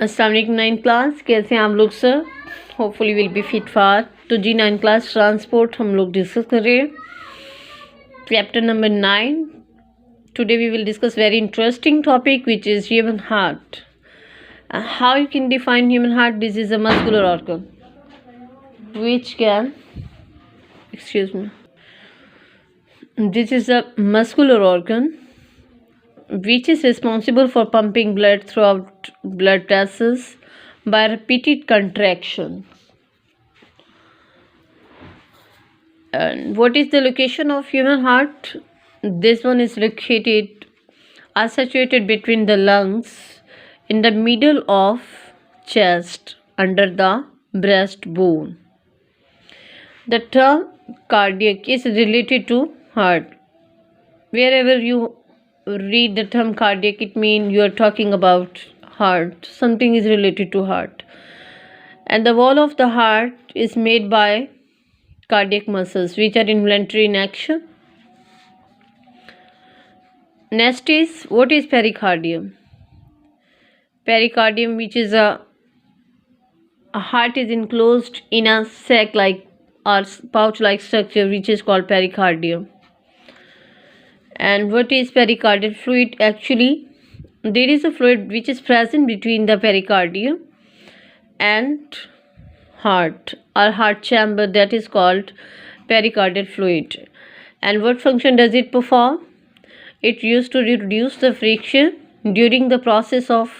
अस्सलाम वालेकुम 9 क्लास, कैसे हैं आप लोग sir? Hopefully will be fit far. तो जी 9 क्लास ट्रांसपोर्ट हम लोग डिस्कस कर रहे हैं, chapter number 9। Today we will discuss very interesting topic which is human heart. How you can define human heart? This is a muscular organ which can, excuse me, this is a muscular organ which is responsible for pumping blood throughout blood vessels by repeated contraction. And what is the location of human heart? This one is located are situated between the lungs in the middle of chest under the breastbone. The term cardiac is related to heart. Wherever you read the term cardiac, it means you are talking about heart. Something is related to heart. And the wall of the heart is made by cardiac muscles which are involuntary in action. Next is, what is pericardium? Pericardium, which is a heart is enclosed in a sac like or pouch like structure which is called pericardium. And what is pericardial fluid? Actually, there is a fluid which is present between the pericardium and heart or heart chamber, that is called pericardial fluid. And what function does it perform? It used to reduce the friction during the process of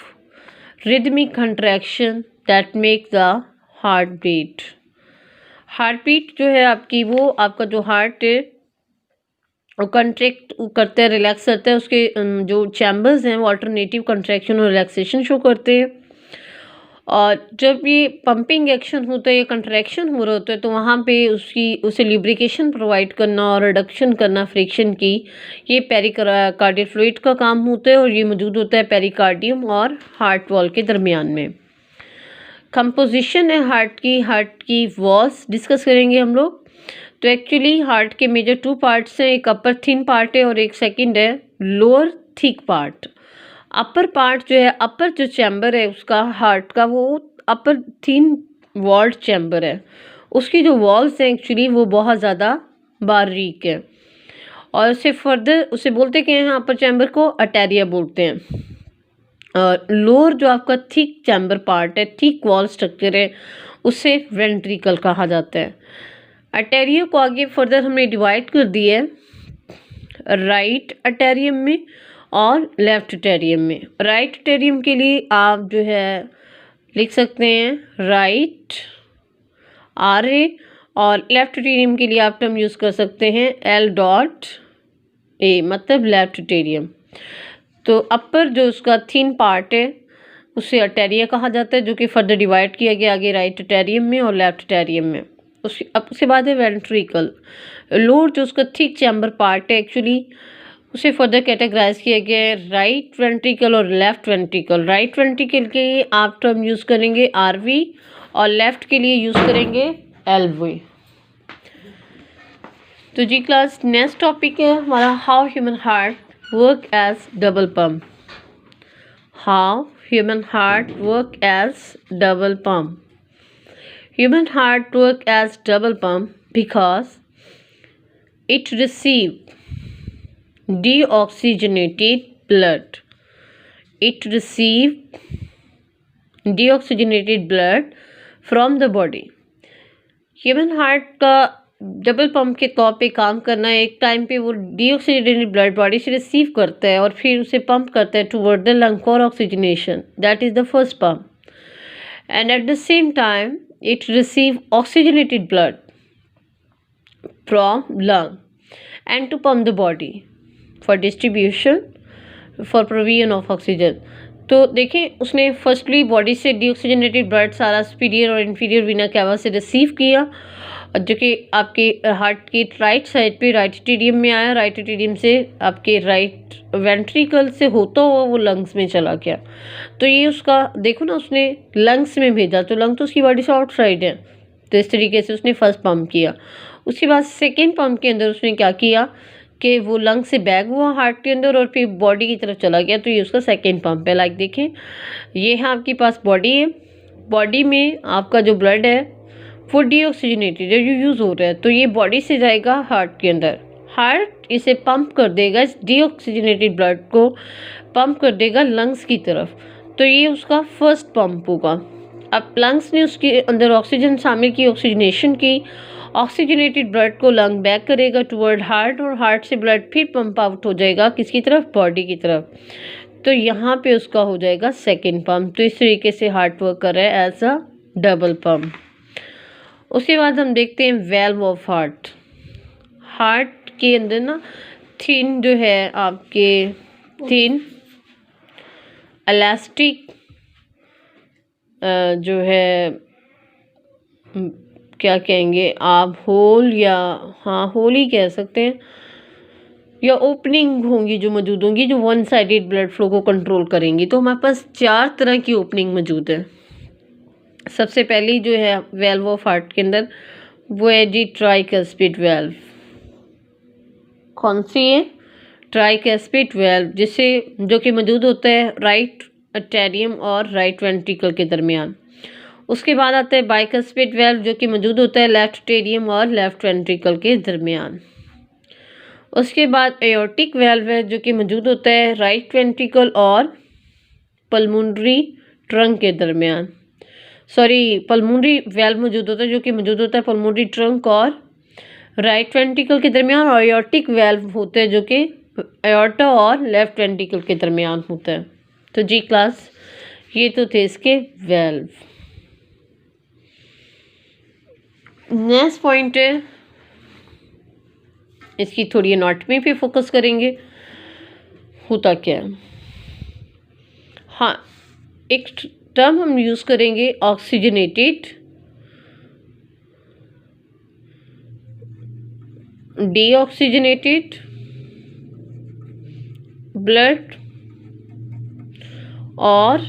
rhythmic contraction that make the heart beat. Heart beat जो है आपकी, वो आपका जो heart है वो contract करते हैं, रिलैक्स करते हैं, उसके जो चैम्बर्स हैं वो अल्टरनेटिव कंट्रैक्शन और रिलैक्सेशन शो करते हैं। और जब ये पंपिंग एक्शन होता है या कंट्रैक्शन हो रहा होता है तो वहाँ पे उसे ल्यूब्रिकेशन प्रोवाइड करना और रिडक्शन करना फ्रिक्शन की, ये पेरिकार्डियल फ्लूइड का काम होता है और ये मौजूद होता है पेरिकार्डियम और हार्ट वॉल के दरमियान में। कंपोजिशन है हार्ट की वॉल्स डिस्कस करेंगे हम लोग। तो एक्चुअली हार्ट के मेजर 2 पार्ट्स हैं, एक अपर थिन पार्ट है और एक सेकंड है lower thick part. Upper part जो है, अपर जो चैम्बर है उसका हार्ट का, वो अपर थिन वॉल्ड चैम्बर है। उसकी जो वॉल्स हैं एक्चुअली वो बहुत ज़्यादा बारीक है और उसे फर्दर उसे बोलते क्या हैं, अपर चैम्बर को अर्टेरिया बोलते हैं। और लोअर जो आपका थिक चैम्बर पार्ट है, थिक वॉल स्ट्रक्चर है, उसे वेंट्रिकल कहा जाता है। अर्टेरिया को आगे फर्दर हमने डिवाइड कर दिया है राइट अर्टेरियम में और लेफ्ट अर्टेरियम में। राइट अर्टेरियम के लिए आप जो है लिख सकते हैं राइट RA और लेफ्ट अर्टेरियम के लिए आप टर्म यूज़ कर सकते हैं L.A, मतलब लेफ्ट अर्टेरियम। तो अपर जो उसका थिन पार्ट है उसे अर्टेरिया कहा जाता है, जो कि फर्दर डिवाइड किया गया आगे राइट अर्टेरियम में और लेफ्ट अर्टेरियम में। उसके बाद है वेंट्रिकल। लोअर जो उसका थिक चैम्बर पार्ट है एक्चुअली उसे फर्दर कैटेगराइज किया गया है राइट वेंट्रिकल और लेफ्ट वेंट्रिकल। राइट वेंट्रिकल के लिए आप टर्म यूज़ करेंगे RV और लेफ्ट के लिए यूज़ करेंगे LV। तो जी क्लास, नेक्स्ट टॉपिक है हमारा how human heart work as double pump. How human heart work as double pump? Human heart work as double pump because it receive deoxygenated blood. It receive deoxygenated blood from the body. Human heart का double pump के तौर पे काम करना है। एक time पे वो डीऑक्सीजनेटेड ब्लड बॉडी से रिसीव करता है और फिर उसे पंप करता है toward the lung for oxygenation, that is the first pump. And at the same time it receive oxygenated blood from lung and to pump the body for distribution for provision of oxygen. तो देखें, उसने firstly body से deoxygenated blood सारा superior और inferior vena cava से receive किया, जो कि आपके हार्ट की राइट साइड पे राइट एट्रियम में आया। राइट एट्रियम से आपके राइट वेंट्रिकल से होता हुआ वो लंग्स में चला गया। तो ये उसका देखो ना, उसने लंग्स में भेजा, तो लंग तो उसकी बॉडी से आउटसाइड है। तो इस तरीके से उसने फर्स्ट पंप किया। उसके बाद सेकेंड पंप के अंदर उसने क्या किया कि वो लंग से बैग हुआ हार्ट के अंदर और फिर बॉडी की तरफ चला गया, तो ये उसका सेकेंड पंप है। लाइक देखें, ये है आपके पास बॉडी है, बॉडी में आपका जो ब्लड है वो डीऑक्सीजनेटेड है, जो यूज़ हो रहा है, तो ये बॉडी से जाएगा हार्ट के अंदर। हार्ट इसे पंप कर देगा, इस डीऑक्सीजनेटेड ब्लड को पंप कर देगा लंग्स की तरफ, तो ये उसका फर्स्ट पंप होगा। अब लंग्स ने उसके अंदर ऑक्सीजन शामिल की, ऑक्सीजनेशन की, ऑक्सीजनेटेड ब्लड को लंग बैक करेगा टुवर्ड हार्ट और हार्ट से ब्लड फिर पंप आउट हो जाएगा किसकी तरफ, बॉडी की तरफ, तो यहाँ पे उसका हो जाएगा सेकेंड पंप। तो इस तरीके से हार्ट वर्क कर रहा है एज अ डबल पंप। उसके बाद हम देखते हैं वेल्व ऑफ हार्ट। हार्ट के अंदर ना थिन जो है आपके थिन इलास्टिक जो है क्या कहेंगे आप, होल या हाँ होल ही कह सकते हैं, या ओपनिंग होंगी जो मौजूद होंगी, जो वन साइडेड ब्लड फ्लो को कंट्रोल करेंगी। तो हमारे पास 4 तरह की ओपनिंग मौजूद है। सबसे पहली जो है वेल्व ऑफ हार्ट के अंदर वो है जी ट्राइकस्पिड वेल्व। कौन सी है, ट्राइकस्पिड वेल्व, जिसे जो कि मौजूद होता है राइट अटेरियम और राइट वेंट्रिकल के दरमियान। उसके बाद आता है बाइकस्पिड वेल्व, जो कि मौजूद होता है लेफ्ट अटेरियम और लेफ्ट वेंट्रिकल के दरमियान। उसके बाद एओर्टिक वेल्व है, जो कि मौजूद होता है राइट वेंट्रिकल और पल्मोनरी ट्रंक के दरमियान। पल्मोनरी वेल्व मौजूद होता है, जो कि मौजूद होता है पल्मोनरी ट्रंक और राइट वेंट्रिकल के दरमियान, और एओर्टिक वेल्व होते हैं जो कि एओर्टा और लेफ्ट वेंट्रिकल के दरमियान होता है। तो जी क्लास, ये तो थे इसके वेल्व। नेक्स्ट पॉइंट है, इसकी थोड़ी एनाटॉमी पे फोकस करेंगे, होता क्या है। हाँ, एक टर्म हम यूज़ करेंगे ऑक्सीजनेटेड, डीऑक्सीजनेटेड ब्लड और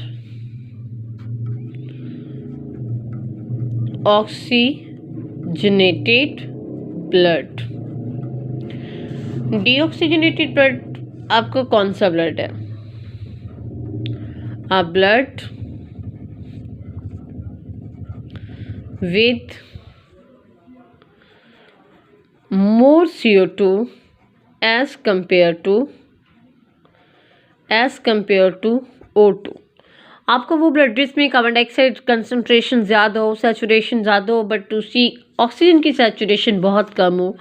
ऑक्सीजनेटेड ब्लड। डीऑक्सीजनेटेड ब्लड आपका कौन सा ब्लड है, a blood with more CO2 as compared to O2। आपका वो ब्लड जिसमें कार्बन डाइऑक्साइड कंसंट्रेशन ज़्यादा हो, सैचुरेशन ज़्यादा हो, बट उसकी ऑक्सीजन की सैचुरेशन बहुत कम हो,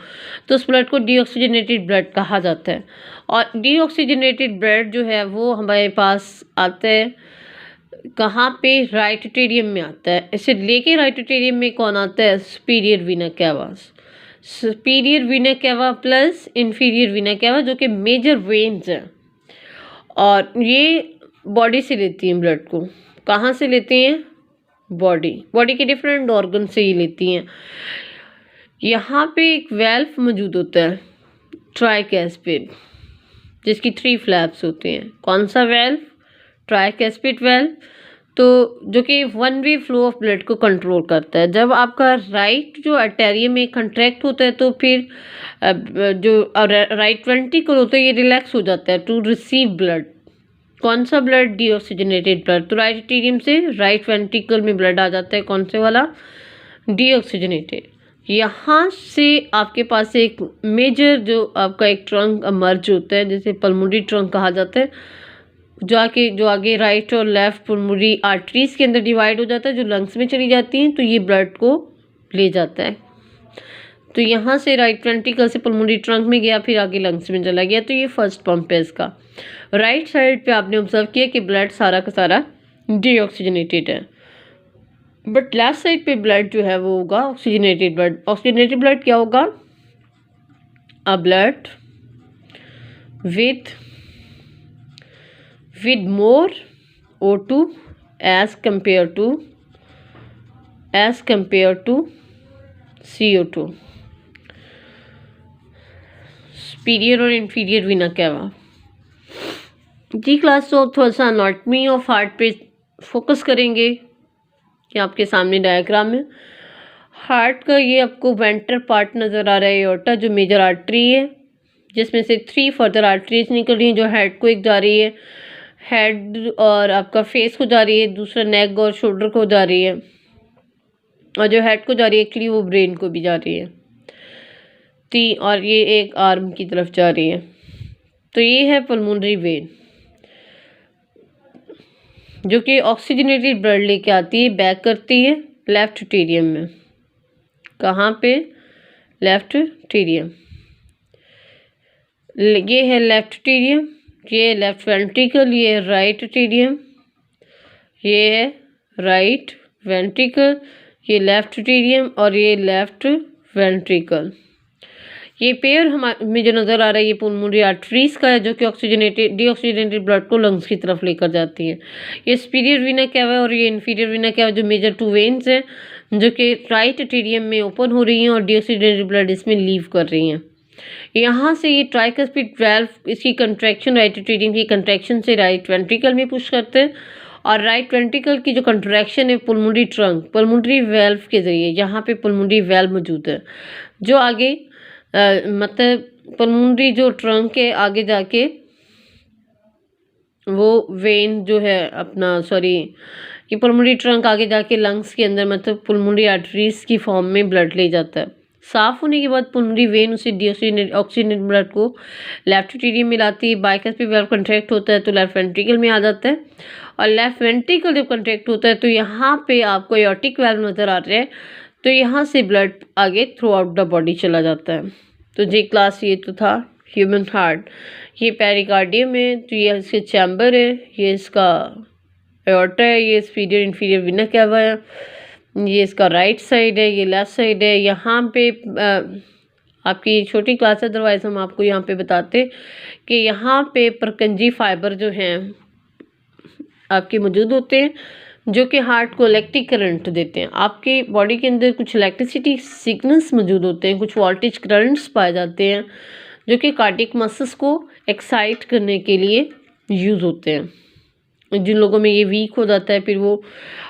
तो उस ब्लड को डीऑक्सीजनेटेड ब्लड कहा जाता है। और डीऑक्सीजनेटेड ब्लड जो है वो हमारे पास आता है कहाँ पे, राइट अटेरियम में आता है। इसे लेके राइट अटेरियम में कौन आता है, superior Veena cava. Superior Veena cava plus inferior vena cava, जो कि मेजर वेन्स हैं, और ये बॉडी से लेती हैं ब्लड को। कहाँ से लेती हैं, बॉडी के डिफरेंट ऑर्गन से ही लेती हैं। यहाँ पे एक वेल्व मौजूद होता है ट्राइकस्पिड, जिसकी 3 फ्लैप्स होते हैं। कौन सा वेल्व, ट्राइकस्पिड वेल्व, तो जो कि one way flow of blood को कंट्रोल करता है। जब आपका राइट जो आर्टेरियम में कंट्रैक्ट होता है, तो फिर जो राइट वेंट्रिकल होता है ये रिलैक्स हो जाता है टू रिसीव ब्लड। कौन सा ब्लड, डीऑक्सीजनेटेड ब्लड। तो राइट एटेरियम से राइट वेंट्रिकल में ब्लड आ जाता है, कौन से वाला, डीऑक्सीजनेटेड। यहाँ से आपके पास एक मेजर जो आपका एक ट्रंक मर्ज होता है, जिसे पल्मोनरी ट्रंक कहा जाता है, जो आगे राइट और लेफ्ट पल्मोनरी आर्टरीज के अंदर डिवाइड हो जाता है, जो लंग्स में चली जाती हैं, तो ये ब्लड को ले जाता है। तो यहाँ से राइट वेंट्रिकल से पल्मोनरी ट्रंक में गया, फिर आगे लंग्स में चला गया, तो ये फर्स्ट पंप है इसका। राइट साइड पे आपने ऑब्जर्व किया कि ब्लड सारा का सारा डीऑक्सीजनेटेड है, बट लेफ्ट साइड पे ब्लड जो है वो होगा ऑक्सीजनेटेड ब्लड। ऑक्सीजनेटेड ब्लड क्या होगा, अ blood with more O2 as compared to CO2। Superior और इंफीरियर वीना कैवा। जी क्लास, तो थोड़ा सा एनाटॉमी ऑफ हार्ट पे फोकस करेंगे कि आपके सामने डायग्राम में हार्ट का ये आपको वेंट्रल पार्ट नज़र आ रहा है, एओर्टा जो मेजर आर्टरी है, जिसमें से 3 फर्दर आर्टरीज निकल रही हैं जो हेड को एक जा रही है, हेड और आपका फेस को जा रही है, दूसरा नेक और शोल्डर को जा रही है, और जो हेड को जा रही है एक्चुअली वो ब्रेन को भी जा रही है। और ये एक आर्म की तरफ जा रही है। तो ये है पल्मोनरी वेन, जो कि ऑक्सीजनेटेड ब्लड लेके आती है, बैक करती है लेफ्ट एट्रियम में। कहाँ पे? Left atrium. ये है लेफ्ट एट्रियम, ये लेफ्ट वेंट्रिकल, ये है राइट एट्रियम, ये है राइट वेंट्रिकल, ये लेफ्ट एट्रियम और ये लेफ्ट वेंट्रिकल। ये पेयर हमें जो नज़र आ रहा है ये पुलमोनरी आर्टरीज का है, जो कि डीऑक्सीजनेटेड ब्लड को लंग्स की तरफ लेकर जाती है। ये सुपीरियर वीना कैवा और ये इन्फीरियर वीना कैवा जो मेजर 2 वेन्स हैं, जो कि राइट एट्रियम में ओपन हो रही हैं और डीऑक्सीजनेटेड ब्लड इसमें लीव कर रही हैं। यहाँ से ये ट्राइकस्पिड वाल्व इसकी कंट्रैक्शन, राइट एट्रियम की कंट्रैक्शन से राइट वेंट्रिकल में पुश करते हैं, और राइट वेंट्रिकल की जो कंट्रैक्शन है पुलमोनरी ट्रंक, पुलमोनरी वाल्व के ज़रिए, यहाँ पे पुलमोनरी वाल्व मौजूद है जो आगे मतलब पल्मोनरी जो ट्रंक है आगे जाके वो वेन जो है अपना ये पल्मोनरी ट्रंक आगे जाके लंग्स के अंदर मतलब पुलमोनरी आर्टरीज की फॉर्म में ब्लड ले जाता है। साफ होने के बाद पुलमोनरी वेन उसे ऑक्सीजनेटेड ब्लड को लेफ्ट एट्रियम में लाती है। बाइकस्पिड वाल्व कंट्रैक्ट होता है तो लेफ्ट वेंट्रिकल में आ जाता है, और लेफ्ट वेंट्रिकल जब कंट्रैक्ट होता है तो यहाँ पे आपको एओर्टिक वाल्व नज़र आ रहा है, तो यहाँ से ब्लड आगे थ्रू आउट द बॉडी चला जाता है। तो जी क्लास ये तो था ह्यूमन हार्ट। ये पेरिकार्डियम है, तो ये इसके चैम्बर है, ये इसका एओर्टा है, ये सुपीरियर इन्फीरियर वीना कैवा है, ये इसका राइट साइड है, ये लेफ्ट साइड है। यहाँ पे आपकी छोटी क्लास है, अदरवाइज हम आपको यहाँ पे बताते कि यहाँ पे परकंजी फाइबर जो हैं आपके मौजूद होते हैं, जो कि हार्ट को इलेक्ट्रिक करंट देते हैं। आपके बॉडी के अंदर कुछ इलेक्ट्रिसिटी सिग्नल्स मौजूद होते हैं, कुछ वोल्टेज करंट्स पाए जाते हैं, जो कि कार्डियक मसल्स को एक्साइट करने के लिए यूज़ होते हैं। जिन लोगों में ये वीक हो जाता है फिर वो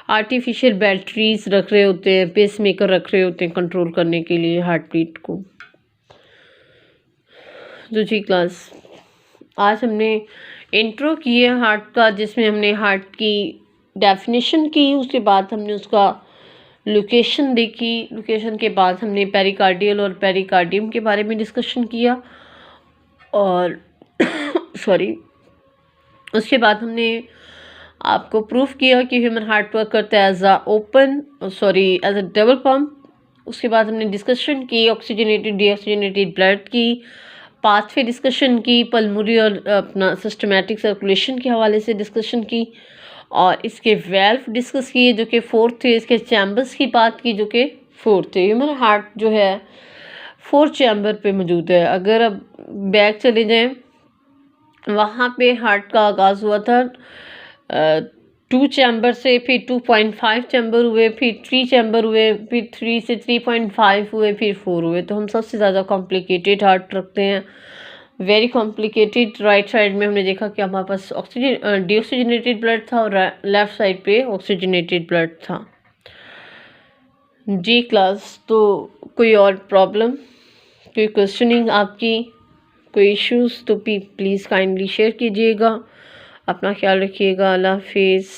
आर्टिफिशियल बैटरीज रख रहे होते हैं, पेस मेकर रख रहे होते हैं कंट्रोल करने के लिए हार्ट बीट को। तो जी क्लास, आज हमने इंट्रो किया हार्ट का, जिसमें हमने हार्ट की डेफिनेशन की, उसके बाद हमने उसका लोकेशन देखी, लोकेशन के बाद हमने पेरिकार्डियल और पेरिकार्डियम के बारे में डिस्कशन किया, और उसके बाद हमने आपको प्रूफ किया कि ह्यूमन हार्ट वर्क करता है एज अ डबल पम्प। उसके बाद हमने डिस्कशन की ऑक्सीजनेटेड डीऑक्सीजनेटेड ब्लड की, पाथवे डिस्कशन की, पल्मोनरी और अपना सिस्टमैटिक सर्कुलेशन के हवाले से डिस्कशन की, और इसके वेल्व डिस्कस किए जो कि 4th थे, इसके चैम्बर्स की बात की जो कि 4th थे। ह्यूमन हार्ट जो है 4 चैम्बर पे मौजूद है। अगर अब बैक चले जाएं, वहाँ पे हार्ट का आगाज़ हुआ था 2 चैम्बर से, फिर 2.5 चैम्बर हुए, फिर 3 चैम्बर हुए, फिर 3 से 3.5 हुए, फिर 4 हुए। तो हम सबसे ज़्यादा कॉम्प्लिकेटेड हार्ट रखते हैं, वेरी कॉम्प्लिकेटेड। राइट साइड में हमने देखा कि हमारे पास डीऑक्सीजनेटेड ब्लड था और लेफ्ट साइड पे ऑक्सीजनेटेड ब्लड था। जी क्लास, तो कोई और प्रॉब्लम, कोई क्वेश्चनिंग आपकी, कोई इश्यूज़ तो प्लीज़ काइंडली शेयर कीजिएगा। अपना ख्याल रखिएगा। अल्लाह हाफिज़।